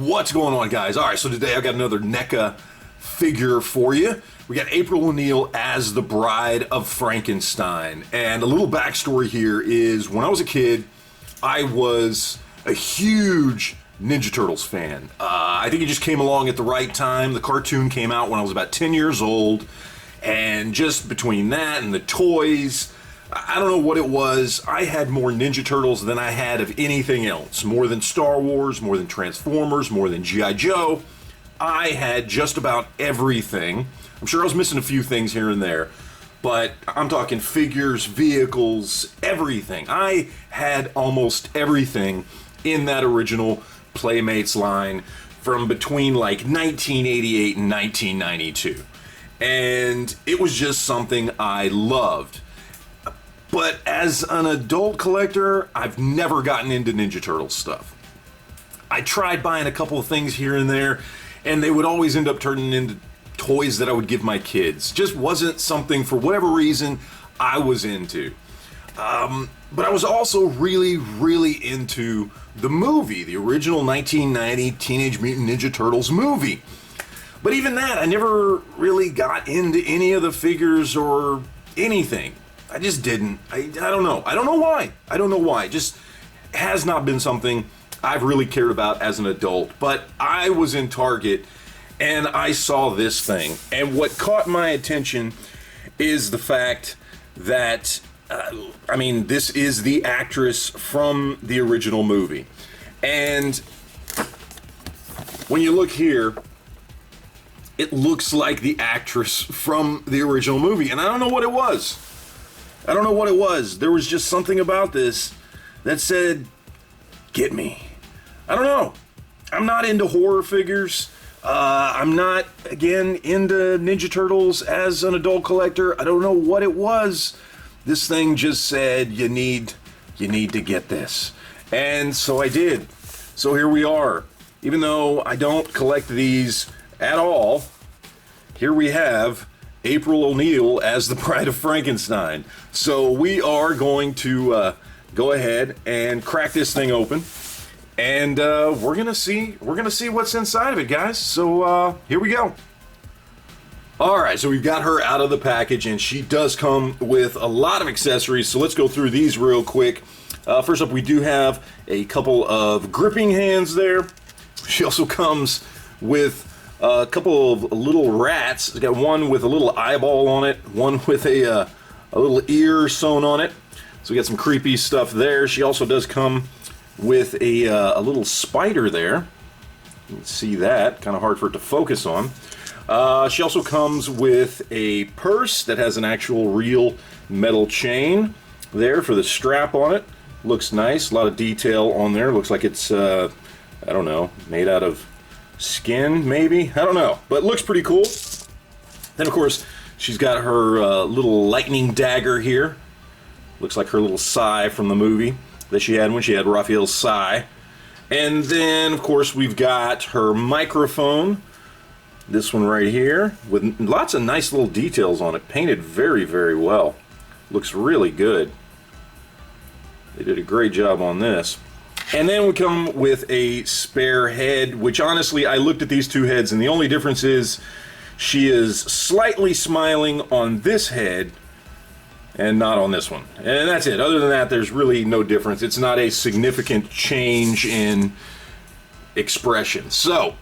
What's going on, guys? All right, so today I got another NECA figure for you. We got April O'Neil as the bride of Frankenstein. And a little backstory here is when I was a kid, I was a huge Ninja Turtles fan. I think it just came along at the right time. The cartoon came out when I was about 10 years old. And just between that and the toys, I don't know what it was. I had more Ninja Turtles than I had of anything else. More than Star Wars, more than Transformers, more than G.I. Joe. I had just about everything. I'm sure I was missing a few things here and there, but I'm talking figures, vehicles, everything. I had almost everything in that original Playmates line from between like 1988 and 1992. And it was just something I loved. But as an adult collector, I've never gotten into Ninja Turtles stuff. I tried buying a couple of things here and there, and they would always end up turning into toys that I would give my kids. Just wasn't something, for whatever reason, I was into. But I was also really, really into the movie, the original 1990 Teenage Mutant Ninja Turtles movie. But even that, I never really got into any of the figures or anything. I just didn't. I don't know. I don't know why. I don't know why. It just has not been something I've really cared about as an adult. But I was in Target and I saw this thing. And what caught my attention is the fact that, this is the actress from the original movie. And when you look here, it looks like the actress from the original movie. And I don't know what it was. I don't know what it was. There was just something about this that said, get me. I don't know. I'm not into horror figures. I'm not, again, into Ninja Turtles as an adult collector. I don't know what it was. This thing just said, you need to get this. And so I did. So here we are. Even though I don't collect these at all, here we have April O'Neil as the bride of Frankenstein. So we are going to go ahead and crack this thing open, and we're gonna see what's inside of it, guys. So here we go. All right, so we've got her out of the package, and she does come with a lot of accessories. So let's go through these real quick. First up, we do have a couple of gripping hands there. She also comes with a couple of little rats. It's got one with a little eyeball on it, one with a little ear sewn on it. So we got some creepy stuff there. She also does come with a little spider there. You can see that, kind of hard for it to focus on. She also comes with a purse that has an actual real metal chain there for the strap on it. Looks nice, a lot of detail on there. Looks like it's, I don't know, made out of skin, maybe? I don't know, but it looks pretty cool. Then, of course, she's got her little lightning dagger here. Looks like her little sai from the movie that she had when she had Raphael's sai. And then, of course, we've got her microphone. This one right here, with lots of nice little details on it. Painted very, very well. Looks really good. They did a great job on this. And then we come with a spare head, which honestly, I looked at these two heads, and the only difference is she is slightly smiling on this head and not on this one. And that's it. Other than that, there's really no difference. It's not a significant change in expression. So,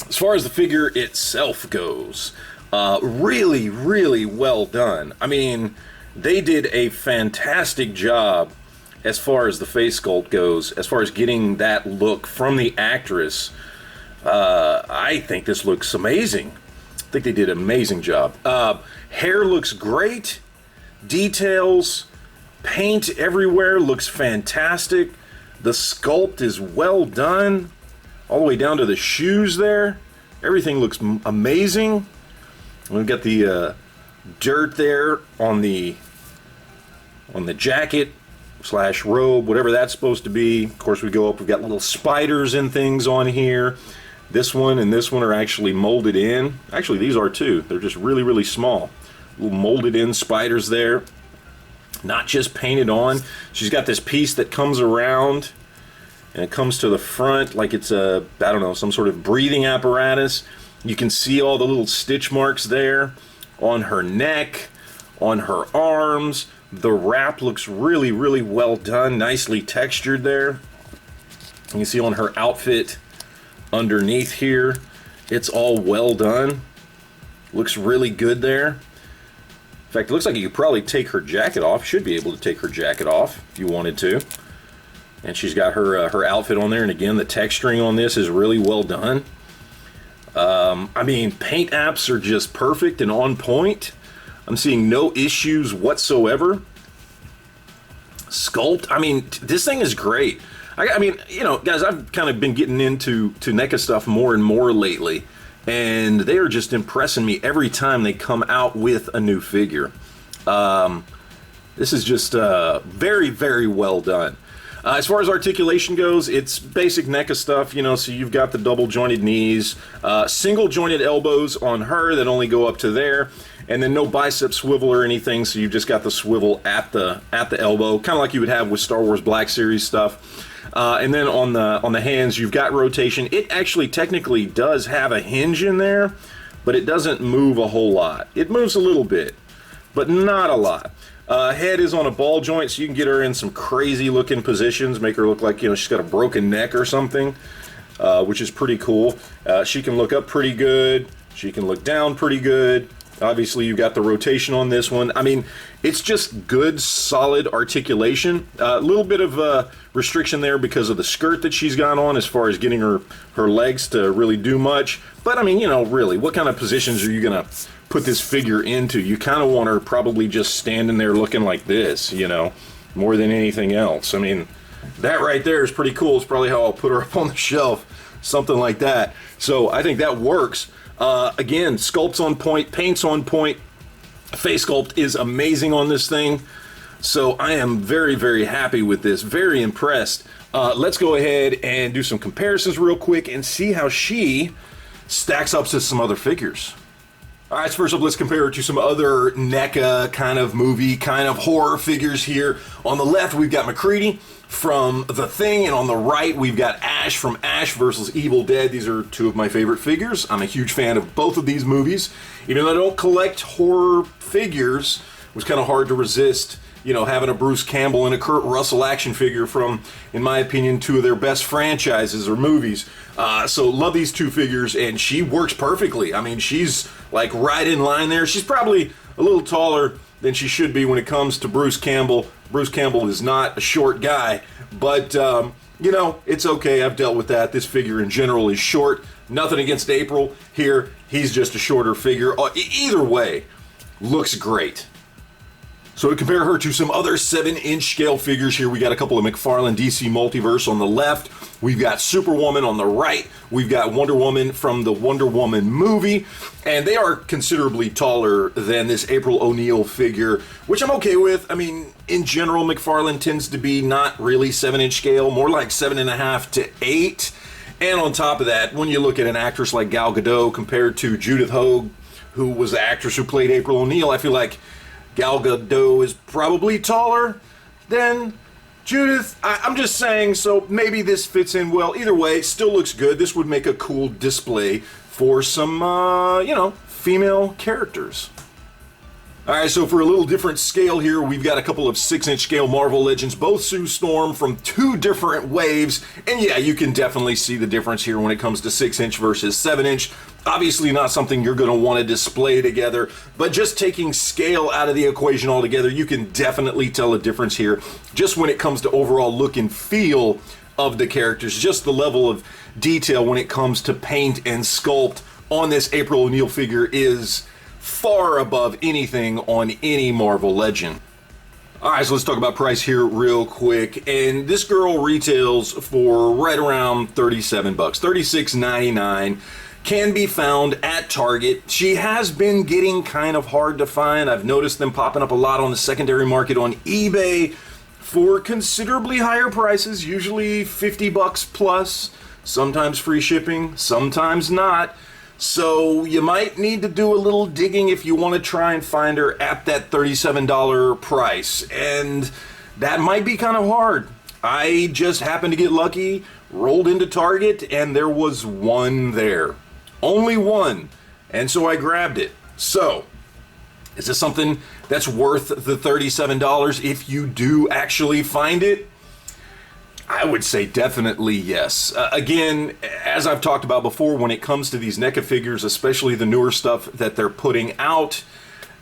as far as the figure itself goes, really, really well done. I mean, they did a fantastic job as far as the face sculpt goes, as far as getting that look from the actress. I think this looks amazing. I think they did an amazing job. Hair looks great. Details, paint everywhere looks fantastic. The sculpt is well done, all the way down to the shoes there. Everything looks amazing. We've got the dirt there on the jacket / robe, whatever that's supposed to be. Of course, we go up, we've got little spiders and things on here. This one and this one are actually molded in. Actually, these are too. They're just really, really small. Little molded in spiders there. Not just painted on. She's got this piece that comes around and it comes to the front like it's a, I don't know, some sort of breathing apparatus. You can see all the little stitch marks there on her neck, on her arms. The wrap looks really, really well done, nicely textured there. You can see on her outfit underneath here, it's all well done. Looks really good there. In fact, it looks like you could probably take her jacket off. Should be able to take her jacket off if you wanted to. And she's got her her outfit on there, and again, the texturing on this is really well done. I mean, paint apps are just perfect and on point. I'm seeing no issues whatsoever. Sculpt, I mean, this thing is great. I mean, you know, guys, I've kind of been getting into NECA stuff more and more lately, and they are just impressing me every time they come out with a new figure. This is just very, very well done. As far as articulation goes, it's basic NECA stuff, you know, so you've got the double jointed knees, single jointed elbows on her that only go up to there, and then no bicep swivel or anything, so you've just got the swivel at the elbow, kind of like you would have with Star Wars Black Series stuff. And then on the hands, you've got rotation. It actually technically does have a hinge in there, but it doesn't move a whole lot. It moves a little bit, but not a lot. Head is on a ball joint, so you can get her in some crazy looking positions, make her look like, you know, she's got a broken neck or something, which is pretty cool. She can look up pretty good. She can look down pretty good. Obviously, you've got the rotation on this one. I mean, it's just good, solid articulation. A little bit of a restriction there because of the skirt that she's got on as far as getting her legs to really do much. But, I mean, you know, really, what kind of positions are you going to put this figure into? You kind of want her probably just standing there looking like this, you know, more than anything else. I mean, that right there is pretty cool. It's probably how I'll put her up on the shelf, something like that. So I think that works. Again, sculpt's on point, paint's on point. Face sculpt is amazing on this thing. So I am very, very happy with this, very impressed. Let's go ahead and do some comparisons real quick and see how she stacks up to some other figures. All right, so first up, let's compare her to some other NECA kind of movie, kind of horror figures here. On the left, we've got MacReady from The Thing, and on the right, we've got Ash from Ash vs. Evil Dead. These are two of my favorite figures. I'm a huge fan of both of these movies. Even though I don't collect horror figures, it was kind of hard to resist, you know, having a Bruce Campbell and a Kurt Russell action figure from, in my opinion, two of their best franchises or movies. So love these two figures, and she works perfectly. I mean, she's like right in line there. She's probably a little taller than she should be when it comes to Bruce Campbell. Bruce Campbell is not a short guy, but you know, it's okay. I've dealt with that. This figure in general is short. Nothing against April here. He's just a shorter figure. Either way, looks great. So to compare her to some other 7-inch scale figures here, we got a couple of McFarlane DC Multiverse on the left. We've got Superwoman on the right. We've got Wonder Woman from the Wonder Woman movie. And they are considerably taller than this April O'Neil figure, which I'm okay with. I mean, in general, McFarlane tends to be not really 7-inch scale, more like 7.5 to 8. And on top of that, when you look at an actress like Gal Gadot compared to Judith Hoag, who was the actress who played April O'Neil, I feel like Gal Gadot is probably taller than Judith. I'm just saying, so maybe this fits in well. Either way, still looks good. This would make a cool display for some, you know, female characters. All right, so for a little different scale here, we've got a couple of 6-inch scale Marvel Legends, both Sue Storm from two different waves. And yeah, you can definitely see the difference here when it comes to 6-inch versus 7-inch. Obviously not something you're going to want to display together, but just taking scale out of the equation altogether, you can definitely tell a difference here just when it comes to overall look and feel of the characters, just the level of detail when it comes to paint and sculpt on this April O'Neil figure is far above anything on any Marvel Legend. All right, so let's talk about price here real quick. And this girl retails for right around $37, $36.99. Can be found at Target. She has been getting kind of hard to find. I've noticed them popping up a lot on the secondary market on eBay for considerably higher prices, usually $50 plus, sometimes free shipping, sometimes not. So you might need to do a little digging if you want to try and find her at that $37 price. And that might be kind of hard. I just happened to get lucky, rolled into Target, and there was one there. Only one. And so I grabbed it. So, is this something that's worth the $37 if you do actually find it? I would say definitely yes. Again, as I've talked about before, when it comes to these NECA figures, especially the newer stuff that they're putting out,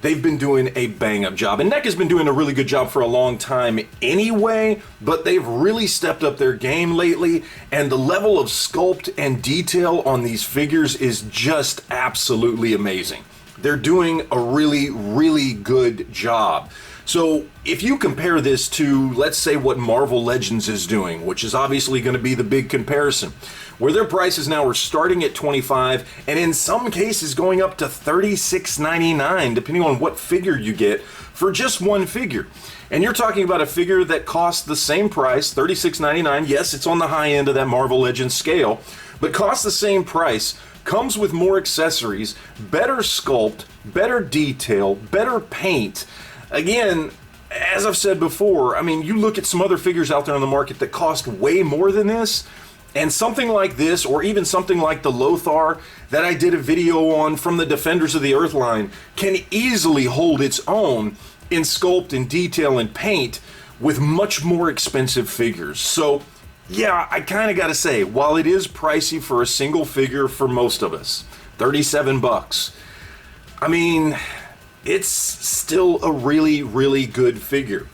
they've been doing a bang-up job. And NECA's been doing a really good job for a long time anyway, but they've really stepped up their game lately, and the level of sculpt and detail on these figures is just absolutely amazing. They're doing a really, really good job. So if you compare this to, let's say, what Marvel Legends is doing, which is obviously going to be the big comparison, where their prices now are starting at $25 and in some cases going up to $36.99, depending on what figure you get for just one figure. And you're talking about a figure that costs the same price, $36.99. Yes, it's on the high end of that Marvel Legends scale, but costs the same price, comes with more accessories, better sculpt, better detail, better paint. Again, as I've said before, I mean, you look at some other figures out there on the market that cost way more than this, and something like this, or even something like the Lothar that I did a video on from the Defenders of the Earth line, can easily hold its own in sculpt and detail and paint with much more expensive figures. So, yeah, I kind of got to say, while it is pricey for a single figure for most of us, 37 bucks, I mean, it's still a really, really good figure.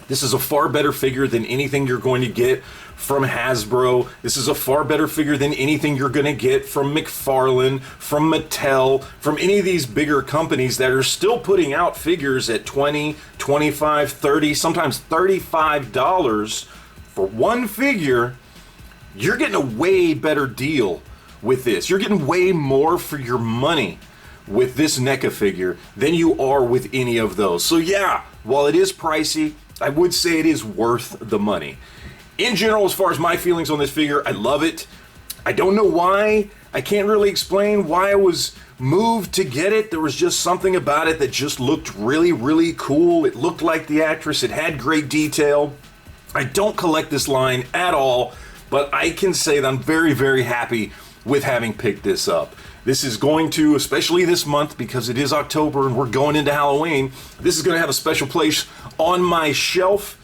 This is a far better figure than anything you're going to get from Hasbro. This is a far better figure than anything you're going to get from McFarlane, from Mattel, from any of these bigger companies that are still putting out figures at $20, $25, $30, sometimes $35 for one figure. You're getting a way better deal with this. You're getting way more for your money with this NECA figure than you are with any of those. So yeah, while it is pricey, I would say it is worth the money. In general, as far as my feelings on this figure, I love it. I don't know why. I can't really explain why I was moved to get it. There was just something about it that just looked really, really cool. It looked like the actress. It had great detail. I don't collect this line at all, but I can say that I'm very, very happy with having picked this up. This is going to, especially this month, because it is October and we're going into Halloween, this is going to have a special place on my shelf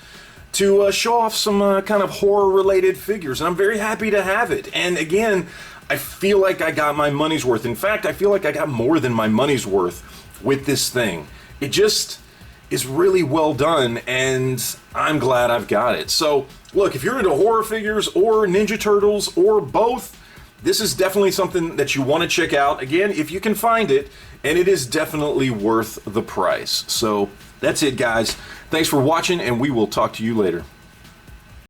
to show off some kind of horror-related figures, and I'm very happy to have it. And again, I feel like I got my money's worth. In fact, I feel like I got more than my money's worth with this thing. It just is really well done, and I'm glad I've got it. So, look, if you're into horror figures or Ninja Turtles or both, this is definitely something that you want to check out. Again, if you can find it, and it is definitely worth the price. So that's it, guys. Thanks for watching, and we will talk to you later.